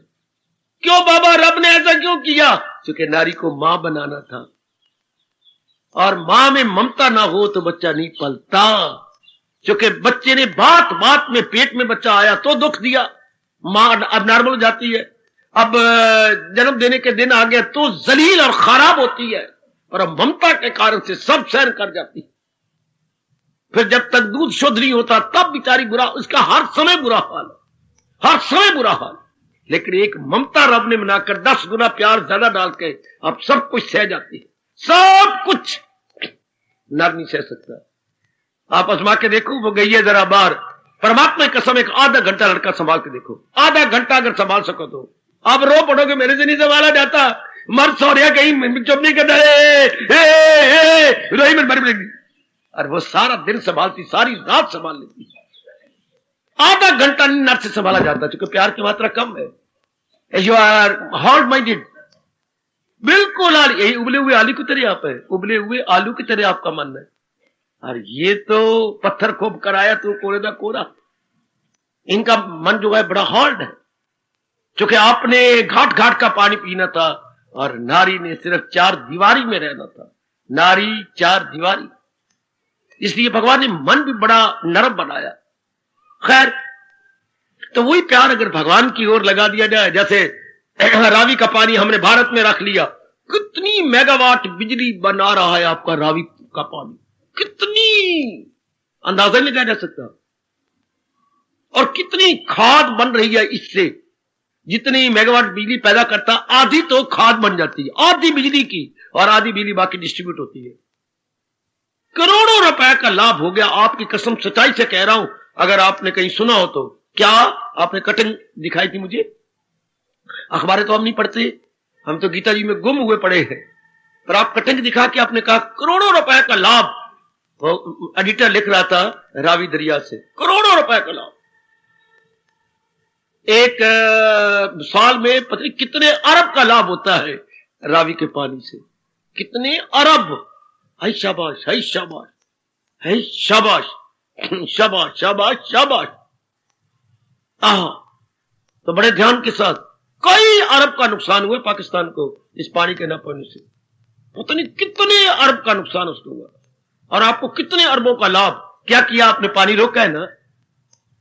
क्यों बाबा, रब ने ऐसा क्यों किया? क्योंकि नारी को मां बनाना था, और मां में ममता ना हो तो बच्चा नहीं पलता। क्योंकि बच्चे ने बात बात में पेट में बच्चा आया तो दुख दिया, मां अब नॉर्मल हो जाती है। अब जन्म देने के दिन आ गया तो जलील और खराब होती है, और अब ममता के कारण से सब सहन कर जाती है। फिर जब तक दूध शुद्ध नहीं होता तब बेचारी बुरा, उसका हर समय बुरा हाल, हर समय बुरा हाल। लेकिन एक ममता रब ने बनाकर 10 गुना प्यार ज्यादा डाल के अब सब कुछ सह जाती है। सब कुछ नर नहीं सह सकता। आप आजमा के देखो, वो गई है जरा बाहर, परमात्मा की कसम, एक आधा घंटा लड़का संभाल के देखो, आधा घंटा अगर संभाल सको तो। आप रो पड़ोगे मेरे से नहीं संभाला जाता, मर्द सो रहा कहीं चुप नहीं करता, और वो सारा दिन संभालती, सारी रात संभाल लेती। आधा घंटा नहीं नर से संभाला जाता, क्योंकि प्यार की मात्रा कम है। यू आर हार्ड माइंडेड, बिल्कुल यही उबले हुए आलू की तरह आप है, उबले हुए आलू की तरह आपका मन है। और ये तो पत्थर खोप कराया तो कोरे दा कोरा। इनका मन जो है बड़ा हार्ड है, क्योंकि आपने घाट घाट का पानी पीना था और नारी ने सिर्फ 4 दीवारी में रहना था। नारी 4 दीवारी, इसलिए भगवान ने मन भी बड़ा नरम बनाया। खैर, तो वही प्यार अगर भगवान की ओर लगा दिया जाए, जैसे रावी का पानी हमने भारत में रख लिया, कितनी मेगावाट बिजली बना रहा है आपका रावी का पानी, कितनी अंदाजा नहीं लगाया जा सकता। और कितनी खाद बन रही है इससे, जितनी मेगावाट बिजली पैदा करता, आधी तो खाद बन जाती है, आधी बिजली की, और आधी बिजली बाकी डिस्ट्रीब्यूट होती है। करोड़ों रुपए का लाभ हो गया। आपकी कसम सच्चाई से कह रहा हूं, अगर आपने कहीं सुना हो तो। क्या आपने कटिंग दिखाई थी मुझे? अखबारें तो हम नहीं पढ़ते, हम तो गीता जी में गुम हुए पड़े हैं, पर आप कटिंग दिखा के आपने कहा करोड़ों रुपए का लाभ। वो एडिटर लिख रहा था रावी दरिया से, करोड़ों रुपए का लाभ। एक साल में पता नहीं कितने अरब का लाभ होता है रावी के पानी से, कितने अरब। है शाबाश, है शाबाश, है शाबाश, शाबाश शाबाश शाबाश। तो बड़े ध्यान के साथ, कई अरब का नुकसान हुआ पाकिस्तान को इस पानी के न पड़ने से। पता नहीं कितने अरब का नुकसान उसको हुआ, और आपको कितने अरबों का लाभ। क्या किया आपने? पानी रोका है ना,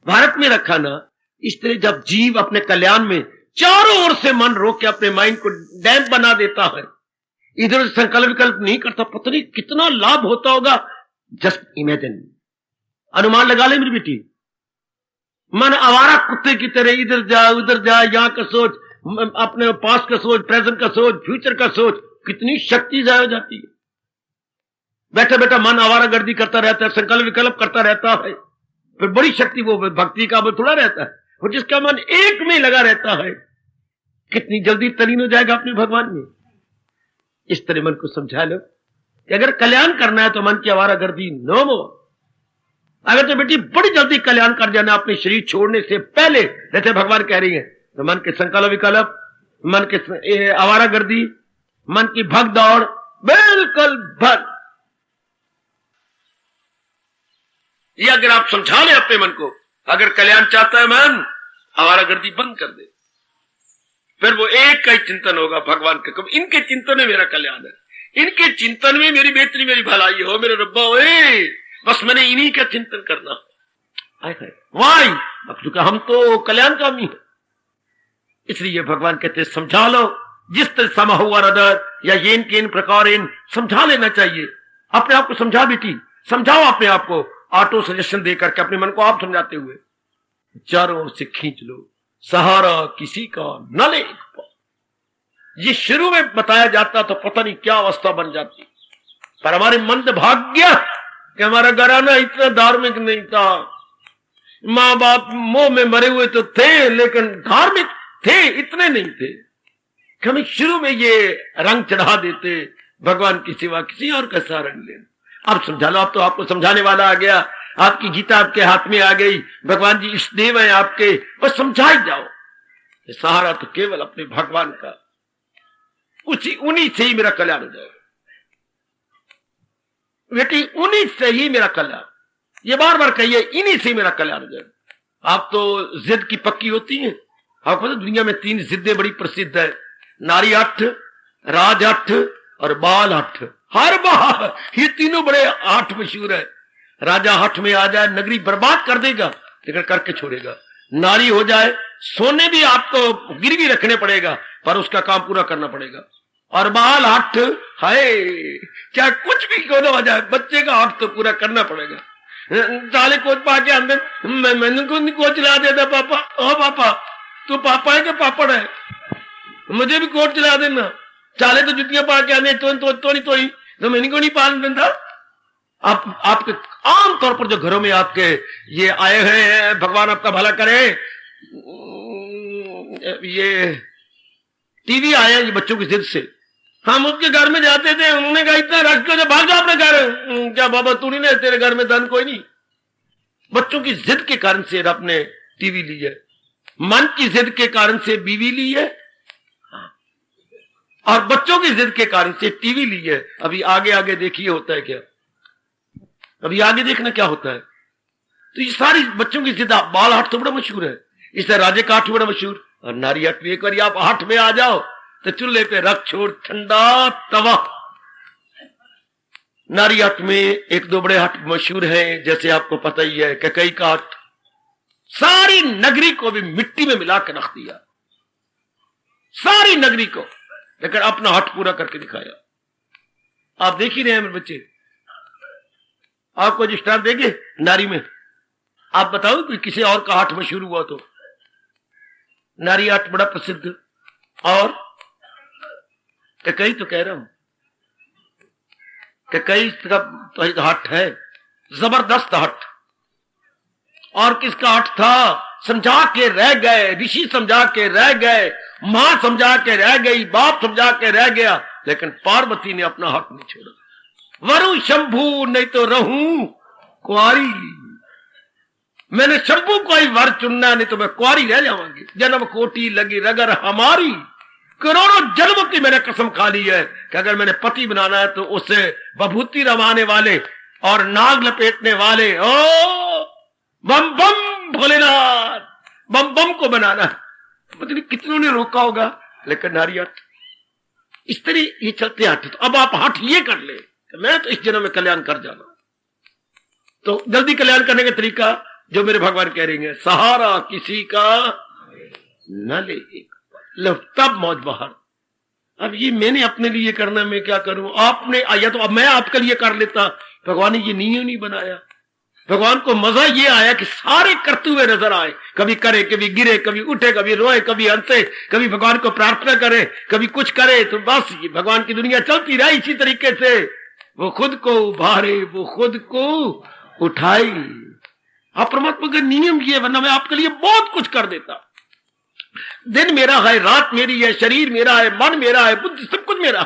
भारत में रखा ना। इस तरह जब जीव अपने कल्याण में चारों ओर से मन रोक के अपने माइंड को डैम बना देता है, इधर संकल्प विकल्प नहीं करता, पता नहीं कितना लाभ होता होगा। जस्ट इमेजिन, अनुमान लगा ले मेरी बेटी। मन आवारा कुत्ते की तरह इधर जा उधर जा, यहां का सोच, अपने पास का सोच, प्रेजेंट का सोच, फ्यूचर का सोच, कितनी शक्ति जाया हो जाती है। बैठा बैठा मन आवारा गर्दी करता रहता है, संकल्प विकल्प करता रहता है, फिर बड़ी शक्ति वो भक्ति का वो थोड़ा रहता है। और जिसका मन एक में लगा रहता है, कितनी जल्दी तलीन हो जाएगा अपने भगवान में। इस तरह मन को समझा लो कि अगर कल्याण करना है तो मन की आवारा गर्दी नो मोर। अगर तो बेटी बड़ी जल्दी कल्याण कर जाना अपने शरीर छोड़ने से पहले, जैसे भगवान कह रही है, तो मन के संकल्प विकल्प, मन के आवारा गर्दी, मन की भग दौड़ बिल्कुल भग, ये अगर आप समझा ले अपने मन को, अगर कल्याण चाहता है मन, आवारा गर्दी बंद कर दे, फिर वो एक का ही चिंतन होगा भगवान के। कब इनके चिंतन में मेरा कल्याण है, इनके चिंतन में मेरी बेहतरी, मेरी भलाई हो, मेरे रब्बा ओए, बस मैंने इन्हीं का चिंतन करना। वाई, अब चूंकि हम तो कल्याणकामी है, इसलिए भगवान कहते समझा लो, जिस तरह समा हुआ रदर या ये इनके इन प्रकार इन समझा लेना चाहिए। अपने आप को समझा बेटी, समझाओ अपने आप को, ऑटो सजेशन देकर के अपने मन को आप समझाते हुए। चारों ओर से खींच लो, सहारा किसी का न ले एक पाँव। ये शुरू में बताया जाता तो पता नहीं क्या अवस्था बन जाती, पर हमारे मंद भाग्य कि हमारा घराना इतना धार्मिक नहीं था। माँ बाप मोह में मरे हुए तो थे, लेकिन धार्मिक थे इतने नहीं थे कि हमें शुरू में ये रंग चढ़ा देते, भगवान की सिवा किसी और का सहारा नहीं लेना। अब समझा लो, अब तो आपको समझाने वाला आ गया, आपकी गीता आपके हाथ में आ गई, भगवान जी इष्ट देव है आपके, बस समझा ही जाओ। सहारा तो केवल अपने भगवान का, उन्हीं से ही मेरा कल्याण हो जाएगा बेटी, उन्हीं से ही मेरा कल्याण। ये बार बार कहिए, इन्हीं से मेरा कल्याण हो जाएगा। आप तो जिद की पक्की होती हैं। आपको पता दुनिया में 3 जिद्दें बड़ी प्रसिद्ध है, नारी हठ, राज हठ और बाल हठ। हर बार ये तीनों बड़े हठ मशहूर है। राजा हठ में आ जाए नगरी बर्बाद कर देगा, लेकिन करके छोड़ेगा। नारी हो जाए, सोने भी आपको गिरवी रखने पड़ेगा, पर उसका काम पूरा करना पड़ेगा। और बाल हठ है, चाहे कुछ भी क्यों ना हो जाए, बच्चे का हठ तो पूरा करना पड़ेगा। साले कोच पाके अंदर मैंने को नहीं कोच चला देता पापा। ओ पापा, तू पापा है कि पापड़ है, मुझे भी कोच चला देना। चाले तो जुतियां पा के आने तो मैंने को नहीं पाल देता। आपके आमतौर पर जो घरों में आपके ये आए हैं, भगवान आपका भला करे, ये टीवी आया ये बच्चों की जिद से। हम उसके घर में जाते थे, उन्होंने कहा इतना रख के भाग जाओ अपने घर। क्या बाबा तू नहीं, तेरे घर में धन कोई नहीं। बच्चों की जिद के कारण से आपने टीवी ली है, मन की जिद के कारण से बीवी ली है, और बच्चों की जिद के कारण से टीवी ली है। अभी आगे आगे देखिए होता है क्या, अभी आगे देखना क्या होता है। तो ये सारी बच्चों की जिद, बाल हाट तो बड़ा मशहूर है, इस राजे का हाट बड़ा मशहूर। और नारी हाट में एक बार आप हाट में आ जाओ तो चूल्हे पे रख छोड़ ठंडा तवा। नारी हाट में 1-2 बड़े हाट मशहूर हैं, जैसे आपको पता ही है कैकई का हाट। सारी नगरी को भी मिट्टी में मिला के रख दिया, सारी नगरी को, लेकिन अपना हट पूरा करके दिखाया। आप देख ही रहे हैं मेरे बच्चे, आपको जो स्टार देंगे नारी में, आप बताओ कि किसी और का हाट मशहूर हुआ तो। नारी हाट बड़ा प्रसिद्ध। और कैकई तो कह रहा हूं, कैकई का तो हाट है, जबरदस्त हाट। और किसका हट था, समझा के रह गए, ऋषि समझा के रह गए, मां समझा के रह गई, बाप समझा के रह गया, लेकिन पार्वती ने अपना हक नहीं छोड़ा। वरु शंभू नहीं तो रहूं कुंवारी, मैंने शंभू को ही वर चुनना, नहीं तो मैं कुंवारी रह जाऊंगी। जन्म कोटि लगी रगर हमारी, करोड़ों जन्म की मैंने कसम खा ली है कि अगर मैंने पति बनाना है तो उसे बभूति रवाने वाले और नाग लपेटने वाले, ओ बम बम भोलेनाथ, बम बम को बनाना है। पता नहीं कितनों ने रोका होगा, लेकिन नारी हट इस तरह ये चलते आते। तो अब आप हट ये कर ले, मैं तो इस जन्म में कल्याण कर जाना। तो जल्दी कल्याण करने का तरीका जो मेरे भगवान कह रहे हैं, सहारा किसी का न ले एक, लो तब मौज बहार। अब ये मैंने अपने लिए करना, मैं क्या करूं, आपने आया तो अब मैं आपके लिए कर लेता। भगवान ने ये नियम नहीं बनाया। भगवान को मजा ये आया कि सारे करते हुए नजर आए, कभी करे, कभी गिरे, कभी उठे, कभी रोए, कभी हंसे, कभी भगवान को प्रार्थना करे, कभी कुछ करे। तो बस ये भगवान की दुनिया चलती रही इसी तरीके से। वो खुद को उभारे, वो खुद को उठाई। आप परमात्मा का नियम ये, वरना मैं आपके लिए बहुत कुछ कर देता। दिन मेरा है, रात मेरी है, शरीर मेरा है, मन मेरा है, बुद्धि सब कुछ मेरा,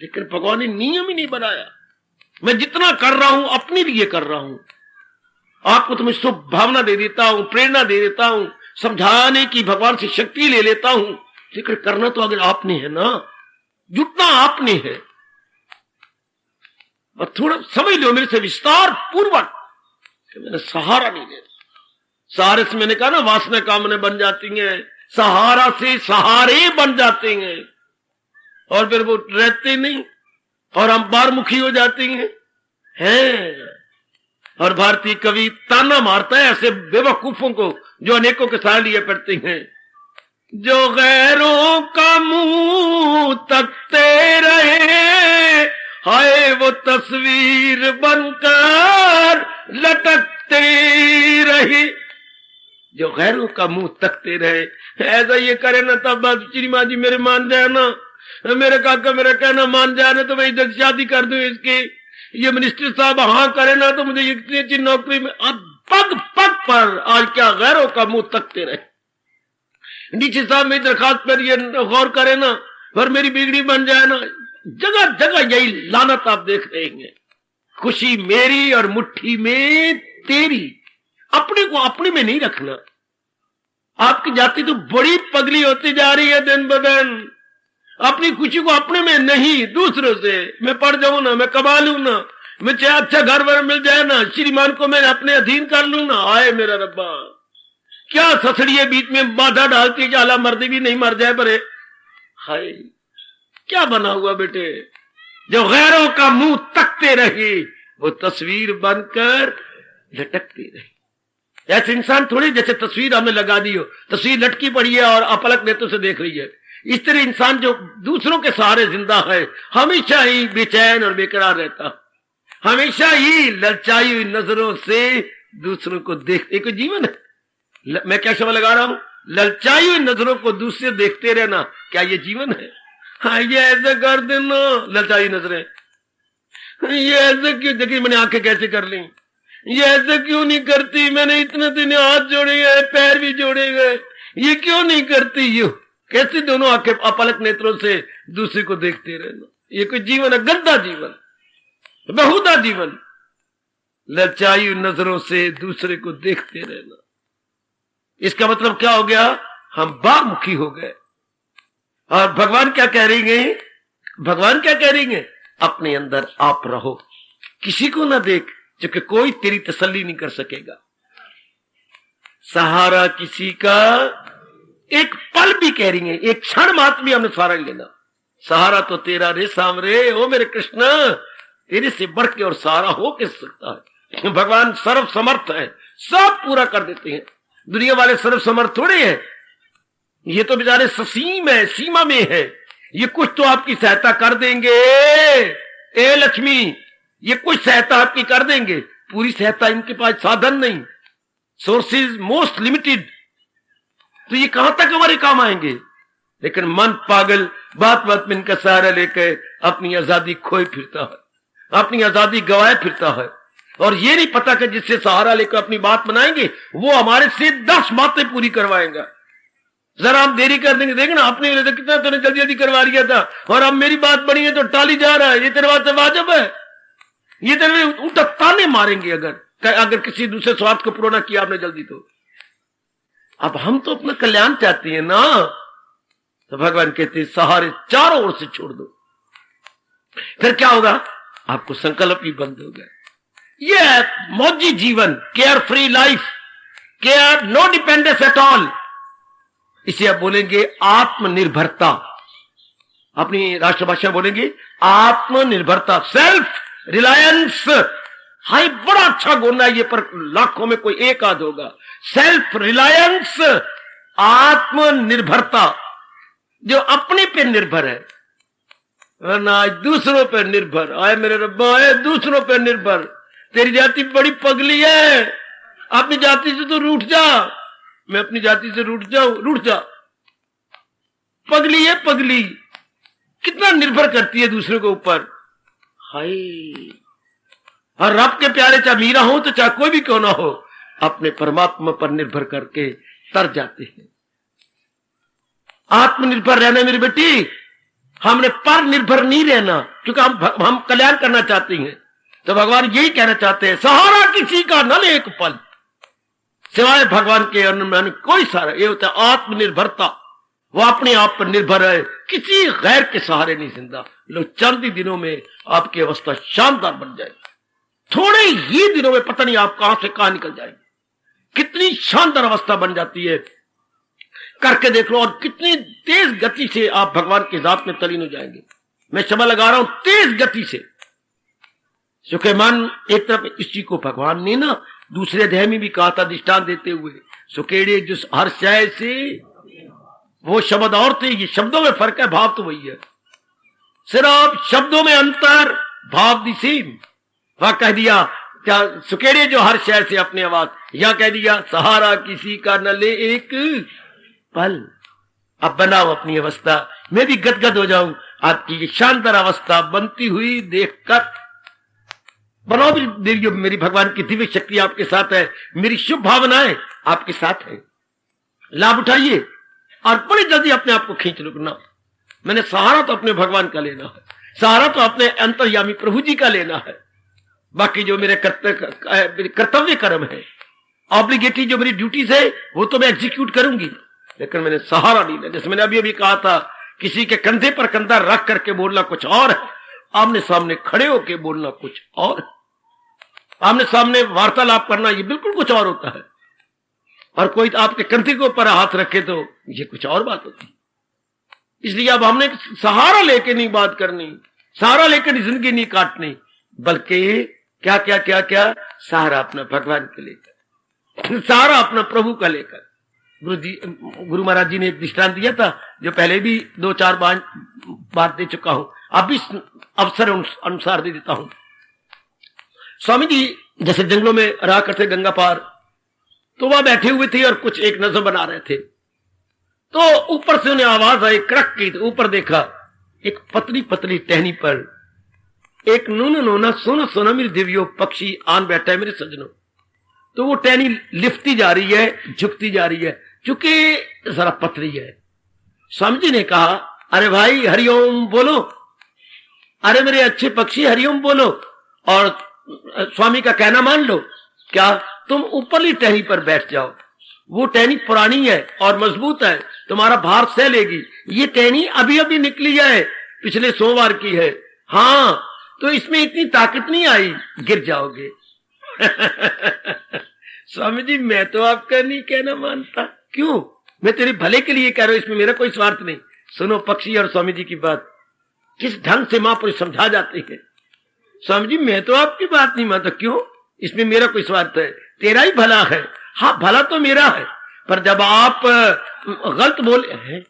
लेकिन भगवान ने नियम ही नहीं बनाया। मैं जितना कर रहा हूं अपने लिए कर रहा हूं। आपको तो मैं शुभ भावना दे देता हूं, प्रेरणा दे देता हूं, समझाने की भगवान से शक्ति ले लेता हूं, लेकिन करना तो अगर आपने है ना, जुटना आपने है। और थोड़ा समझ लो मेरे से विस्तार पूर्वक कि मैंने सहारा नहीं देता। सहारे से मैंने कहा ना, वासना कामने बन जाती हैं, सहारा से सहारे बन जाते हैं, और फिर वो रहते नहीं, और हम बारमुखी हो जाती हैं। और भारतीय कवि ताना मारता है ऐसे बेवकूफों को जो अनेकों के सहारे लिए पड़ते हैं। जो गैरों का मुंह तकते रहे, हाय वो तस्वीर बनकर लटकते रहे। जो गैरों का मुंह तकते रहे। ऐसा ये करे ना तब बात श्रीमान जी मेरे मान जाए ना, मेरे काका मेरा कहना मान जाए ना तो मैं इधर शादी कर दूं इसकी, ये मिनिस्टर साहब हाँ करे ना तो मुझे इतनी अच्छी नौकरी में। अब पग पग पर आज क्या गैरों का मुंह तकते रहे। नीचे साहब मेरी दरखास्त पर ये गौर करे ना और मेरी बिगड़ी बन जाए ना। जगह जगह यही लानत आप देख रहे हैं। खुशी मेरी और मुट्ठी में तेरी, अपने को अपने में नहीं रखना। आपकी जाति तो बड़ी पगली होती जा रही है दिन ब दिन। अपनी खुशी को अपने में नहीं, दूसरों से। मैं पढ़ जाऊं ना, मैं कमा लूं ना, मैं चाहे अच्छा घर वर मिल जाए ना, श्रीमान को मैं अपने अधीन कर लूं ना। आए मेरा रब्बा, क्या ससड़िए बीच में बाधा डालती है कि आला मर्दी भी नहीं मर जाए परे। हाय क्या बना हुआ बेटे, जो गैरों का मुंह तकते रहे वो तस्वीर बनकर लटकती रही। ऐसे इंसान थोड़ी जैसे तस्वीर हमें लगा दी हो, तस्वीर लटकी पड़ी है और अपलक नेत्रों से देख रही है। इस तरह इंसान जो दूसरों के सहारे जिंदा है हमेशा ही बेचैन और बेकरार रहता, हमेशा ही ललचाई हुई नजरों से दूसरों को देखते। कोई जीवन है? मैं क्या शब्द लगा रहा हूं, ललचाई हुई नजरों को दूसरे देखते रहना, क्या ये जीवन है? हाँ ये ऐसे कर देना, ललचाई नजरें, ये ऐसे क्यों, देखिए मैंने आंखें कैसे कर ली, ये ऐसे क्यों नहीं करती, मैंने इतने दिन हाथ जोड़े गए पैर भी जोड़े गए, ये क्यों नहीं करती। यू कैसे दोनों आंखें अपलक नेत्रों से दूसरे को देखते रहना, ये कोई जीवन है? गंदा जीवन, बहुधा जीवन, ललचाई नजरों से दूसरे को देखते रहना। इसका मतलब क्या हो गया, हम बामुखी हो गए। और भगवान क्या कह रही है, भगवान क्या कह रही है, अपने अंदर आप रहो, किसी को ना देख, क्योंकि कोई तेरी तसल्ली नहीं कर सकेगा। सहारा किसी का एक पल भी कह रही है, एक क्षण मात्र भी हमने सहारा नहीं लेना। सहारा तो तेरा रे सामरे, ओ मेरे कृष्ण, तेरे से बढ़ के और सहारा हो किस सकता है। भगवान सर्व समर्थ है, सब पूरा कर देते हैं। दुनिया वाले सर्व समर्थ थोड़े हैं, ये तो बेचारे ससीम है, सीमा में है। ये कुछ तो आपकी सहायता कर देंगे, ए लक्ष्मी, ये कुछ सहायता आपकी कर देंगे, पूरी सहायता इनके पास साधन नहीं, सोर्सेज मोस्ट लिमिटेड, तो ये कहां तक हमारे काम आएंगे। लेकिन मन पागल बात बात में इनका सहारा लेकर अपनी आजादी खोए फिरता है, अपनी आजादी गवाए फिरता है, और ये नहीं पता कि जिससे सहारा लेकर अपनी बात बनाएंगे वो हमारे से 10 बातें पूरी करवाएंगा। जरा हम देरी कर देंगे, देखना अपने लिए तो कितना तूने जल्दी जल्दी करवा लिया था, और अब मेरी बात बनी है तो टाली जा रहा है, ये तेरे बात से वाजिब है। ये तेरे उल्टा ताने मारेंगे अगर किसी दूसरे स्वार्थ को पूरा किया आपने जल्दी तो। अब हम तो अपना कल्याण चाहते हैं ना, तो भगवान कहते सहारे चारों ओर से छोड़ दो, फिर क्या होगा, आपको संकल्प ही बंद हो गए। ये मौजी जीवन, carefree life, care no dependence at all, इसे आप बोलेंगे आत्मनिर्भरता। अपनी राष्ट्रभाषा बोलेंगे आत्मनिर्भरता, सेल्फ रिलायंस। हाय बड़ा अच्छा गुण है ये, पर लाखों में कोई एक आध होगा। सेल्फ रिलायंस, आत्मनिर्भरता, जो अपने पे निर्भर है, ना दूसरों पर निर्भर। आए मेरे रब्बा, आए दूसरों पर निर्भर। तेरी जाति बड़ी पगली है, अपनी जाति से तो रूठ जा। मैं अपनी जाति से रूठ जाऊं, रूठ जा। पगली है पगली, कितना निर्भर करती है दूसरे के ऊपर। हाय, और रब के प्यारे चाहे मीरा हो तो चाहे कोई भी क्यों ना हो, अपने परमात्मा पर निर्भर करके तर जाते हैं। आत्मनिर्भर रहना मेरी बेटी, हमने पर निर्भर नहीं रहना, क्योंकि हम कल्याण करना चाहते हैं। तो भगवान यही कहना चाहते हैं, सहारा किसी का न ले एक पल, सिवाय भगवान के अन्य कोई सहारा। ये होता है आत्मनिर्भरता, वो अपने आप पर निर्भर है, किसी गैर के सहारे नहीं जिंदा। लो चंद ही दिनों में आपकी अवस्था शानदार बन जाएगी, थोड़े ही दिनों में पता नहीं आप कहां से कहां निकल जाएंगे। कितनी शानदार अवस्था बन जाती है, करके देख लो, और कितनी तेज गति से आप भगवान की जात में तलीन हो जाएंगे। मैं क्षमा लगा रहा हूं, तेज गति से। क्योंकि मन एक तरफ, इसी को भगवान ने ना दूसरे अध्याय में भी कहा था दृष्टांत देते हुए, सुकेड़े जिस हर शय से, वो शब्द और थे, ये शब्दों में फर्क है, भाव तो वही है, सिर्फ शब्दों में अंतर, भाव दी सेम। वह कह दिया क्या, सुकेड़े जो हर शय से अपने आवाज, या कह दिया सहारा किसी का न ले एक पल। अब बनाओ अपनी अवस्था, मैं भी गदगद हो जाऊं आपकी ये शानदार अवस्था बनती हुई देखकर। बनाओ भी देवियों, मेरी भगवान की दिव्य शक्ति आपके साथ है, मेरी शुभ भावनाएं आपके साथ है, लाभ उठाइए और बड़ी जल्दी अपने आप को खींच रुकना। मैंने सहारा तो अपने भगवान का लेना है, सहारा तो अपने अंतर्यामी प्रभु जी का लेना है। बाकी जो मेरे कर्तव्य कर्म है, ऑब्लिगेटरी जो मेरी ड्यूटीज है, वो तो मैं एग्जीक्यूट करूंगी, लेकिन मैंने सहारा नहीं लिया। जैसे मैंने अभी अभी कहा था, किसी के कंधे पर कंधा रख करके बोलना कुछ और है, आमने सामने खड़े होकर बोलना कुछ और है। आमने सामने वार्तालाप करना ये बिल्कुल कुछ और होता है, और कोई आपके कंधे के ऊपर हाथ रखे तो ये कुछ और बात होती है। इसलिए अब हमने सहारा लेके नहीं बात करनी, सहारा लेकर जिंदगी नहीं काटनी, बल्कि क्या क्या क्या क्या सहारा अपना भगवान के लेकर, सहारा अपना प्रभु का लेकर। गुरु महाराज जी ने एक दृष्टांत दिया था, जो पहले भी 2-4 बात दे चुका हूं, अब इस अवसर अनुसार दे देता हूं। स्वामी जी जैसे जंगलों में रहा करते गंगा पार, तो वहां बैठे हुए थे और कुछ एक नजर बना रहे थे। तो ऊपर से उन्हें आवाज आई कड़क की, तो ऊपर देखा एक पतली पतली टहनी पर एक नूना नूना सोना सोना मेरी देवियों पक्षी आन बैठा है मेरे सज्जनों। तो वो टहनी लिफ्टती जा रही है, झुकती जा रही है, चूंकि जरा पतली है। स्वामी जी ने कहा, अरे भाई हरिओम बोलो, अरे मेरे अच्छे पक्षी हरिओम बोलो, और स्वामी का कहना मान लो। क्या तुम ऊपरली टहनी पर बैठ जाओ, वो टहनी पुरानी है और मजबूत है, तुम्हारा भार सह लेगी। ये टहनी अभी अभी निकली है, पिछले सोमवार की है, हाँ तो इसमें इतनी ताकत नहीं आई, गिर जाओगे। स्वामी जी मैं तो आपका नहीं कहना मानता। क्यों? मैं तेरे भले के लिए कह रहा हूं, इसमें मेरा कोई स्वार्थ नहीं। सुनो पक्षी और स्वामी जी की बात, किस ढंग से महापुरुष समझा जाते हैं। स्वामी जी मैं तो आपकी बात नहीं मानता। क्यों? इसमें मेरा कोई स्वार्थ है, तेरा ही भला है। हाँ भला तो मेरा है, पर जब आप गलत बोले हैं,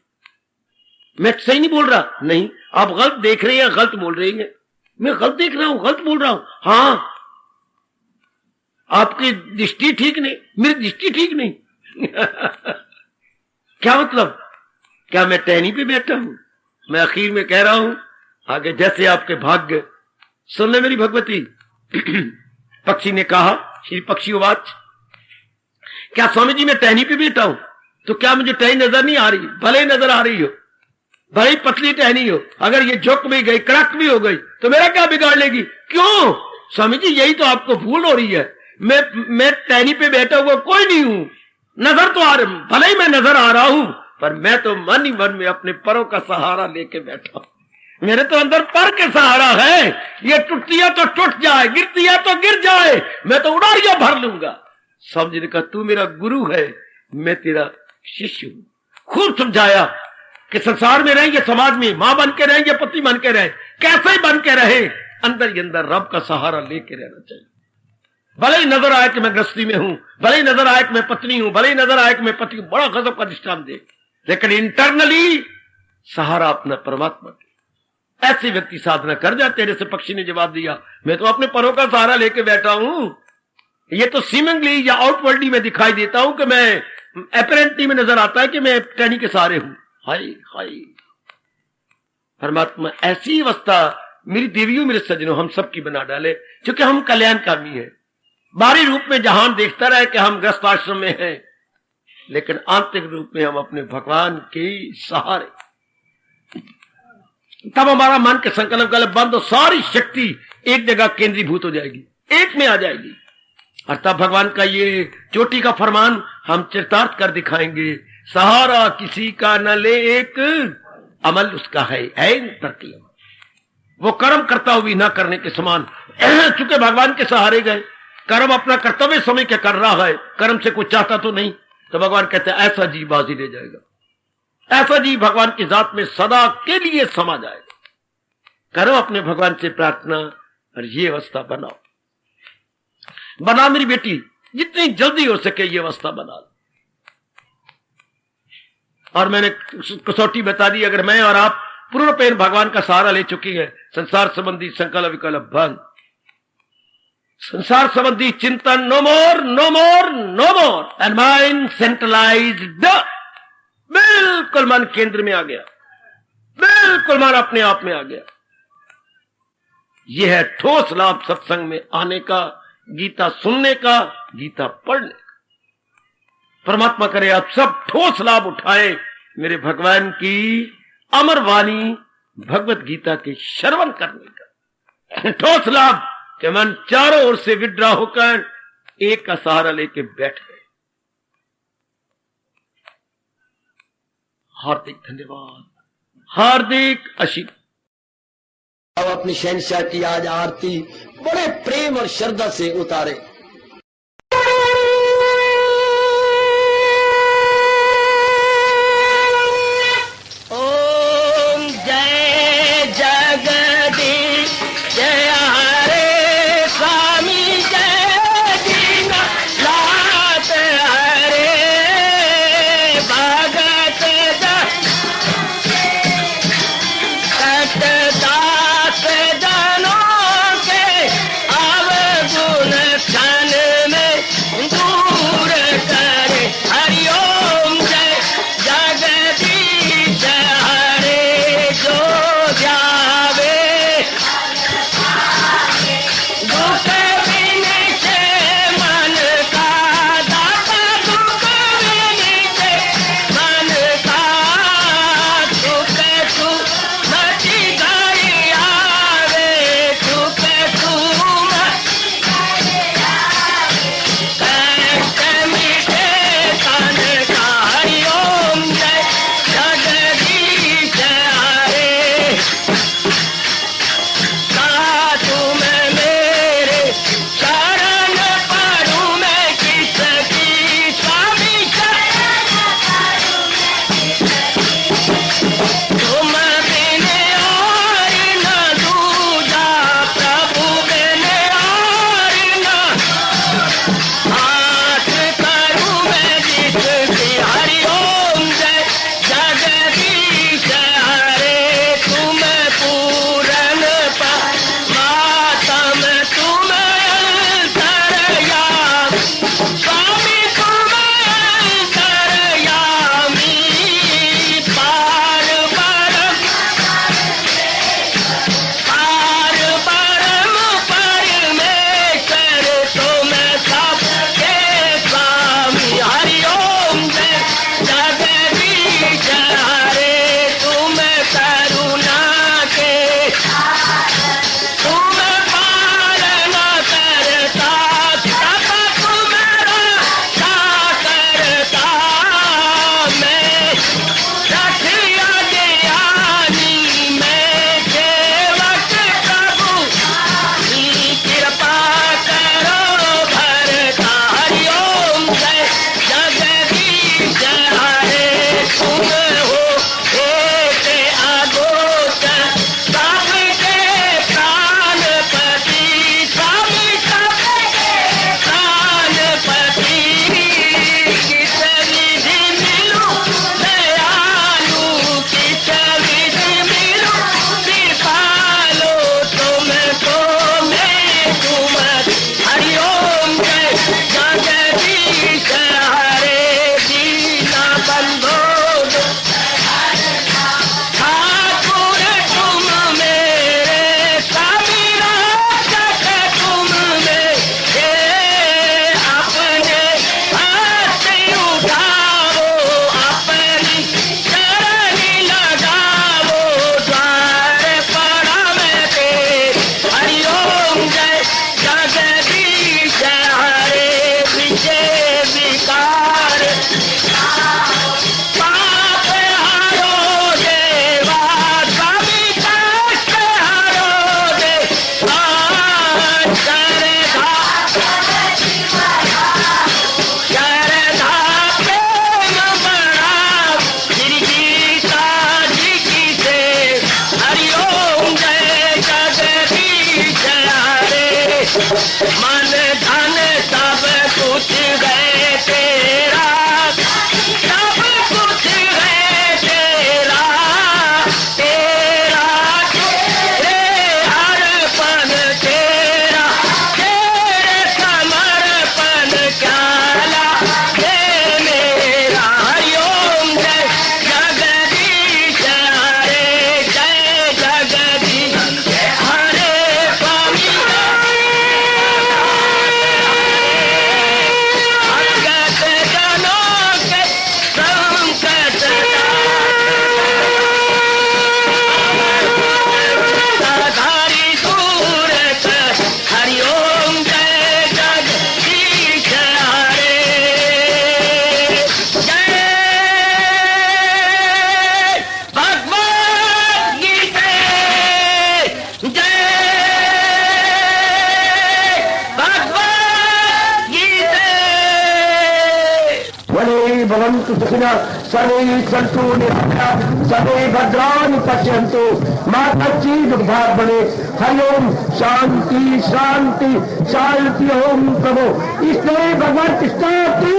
मैं सही नहीं बोल रहा, नहीं आप गलत देख रहे हैं, गलत बोल रहे हैं। मैं गलत देख रहा हूं, गलत बोल रहा हूं। हाँ आपकी दृष्टि ठीक नहीं, मेरी दृष्टि ठीक नहीं। क्या मतलब? क्या मैं टहनी पे बैठा हूं? मैं आखिर में कह रहा हूं, आगे जैसे आपके भाग्य। सुन ले मेरी भगवती। पक्षी ने कहा, श्री पक्षी वाच, क्या स्वामी जी मैं टहनी पे बैठा हूं, तो क्या मुझे टहनी नजर नहीं आ रही? भले नजर आ रही हो, भले पतली टहनी हो, अगर ये झुक भी गई, कड़क भी हो गई, तो मेरा क्या बिगाड़ लेगी? क्यों स्वामी जी, यही तो आपको भूल हो रही है। मैं टहनी पे बैठा हुआ कोई नहीं हूं, नजर तो आ रही, भले ही मैं नजर आ रहा हूं, पर मैं तो मन ही मन में अपने परों का सहारा लेके बैठा हूं। मेरे तो अंदर पर के सहारा है, ये टूटती है तो टूट जाए, गिरती है तो गिर जाए, मैं तो उड़ारियां भर लूंगा। समझने का तू मेरा गुरु है, मैं तेरा शिष्य हूं। खूब समझाया कि संसार में रहेंगे, समाज में मां बन के रहेंगे, पति बन के रहे, कैसे ही बन के रहे, अंदर ही अंदर रब का सहारा लेके रहना चाहिए। भले ही नजर आए कि मैं गृहस्थी में हूं, भले ही नजर आए कि मैं पत्नी हूं, भले ही नजर आए कि मैं पति हूं, बड़ा गजब का दृष्टांत दे, लेकिन इंटरनली सहारा अपना परमात्मा। ऐसे व्यक्ति साधना कर जाते हैं। जैसे पक्षी ने जवाब दिया, मैं तो अपने परों का सहारा लेके बैठा हूं, ये तो सीमिंगली या आउटवर्डली में दिखाई देता हूं कि मैं, अपरेंटली में नजर आता है कि मैं टहनी के सहारे हूं। हाय हाय परमात्मा ऐसी अवस्था मेरी देवियों मेरे सज्जनों हम सबकी बना डाले, क्योंकि हम कल्याणकामी है। बाहरी रूप में जहां देखता रहे कि हम ग्रस्त आश्रम में हैं, लेकिन आंतरिक रूप में हम अपने भगवान के सहारे। तब हमारा मन के संकल्प गलत बंद हो, सारी शक्ति एक जगह केंद्रीभूत हो जाएगी, एक में आ जाएगी, और तब भगवान का ये चोटी का फरमान हम चरितार्थ कर दिखाएंगे। सहारा किसी का न ले एक, अमल उसका है प्रति वो कर्म करता हुआ भी ना करने के समान। चूंकि भगवान के सहारे गए, कर्म अपना कर्तव्य समय के कर रहा है, कर्म से कुछ चाहता तो नहीं, तो भगवान कहते हैं ऐसा जीव बाजी ले जाएगा, ऐसा जीव भगवान की जात में सदा के लिए समा जाएगा। करो अपने भगवान से प्रार्थना और ये अवस्था बनाओ। बना मेरी बेटी, जितनी जल्दी हो सके ये अवस्था बना लो। और मैंने कसौटी बता दी, अगर मैं और आप पूर्णपेण भगवान का सहारा ले चुकी है, संसार संबंधी संकल्प विकल्प भंग, संसार संबंधी चिंतन no more, no more, no more. And mind centralised, बिल्कुल मन केंद्र में आ गया, बिल्कुल मन अपने आप में आ गया। यह है ठोस लाभ सत्संग में आने का, गीता सुनने का, गीता पढ़ने का। परमात्मा करे आप सब ठोस लाभ उठाए मेरे भगवान की अमर वाणी भगवत गीता के श्रवण करने का। ठोस लाभ कि मन चारों ओर से विड्रा होकर एक का सहारा लेके बैठ गए। हार्दिक धन्यवाद, हार्दिक आशीर्वाद। अब अपनी शहंशाह की आज आरती बड़े प्रेम और श्रद्धा से उतारे। ओम जय जगदीश जय हरे स्वामी जय दीनानाथ हरे भगत सतदास जनों के अवगुण भद्रन्तु सुखिनः सर्वे सन्तु निरामयाः सर्वे भद्राणि पश्यन्तु मा कश्चित् दुःखात् भवेत्। हरि ओम शांति शांति शांति। ओम प्रभु इसलिए भगवान कृष्ण की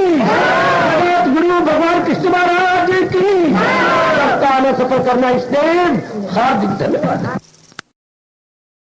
जगत गुरु भगवान कृष्ण महाराज की सप्ताह में सफल करना इसलिए हार्दिक धन्यवाद।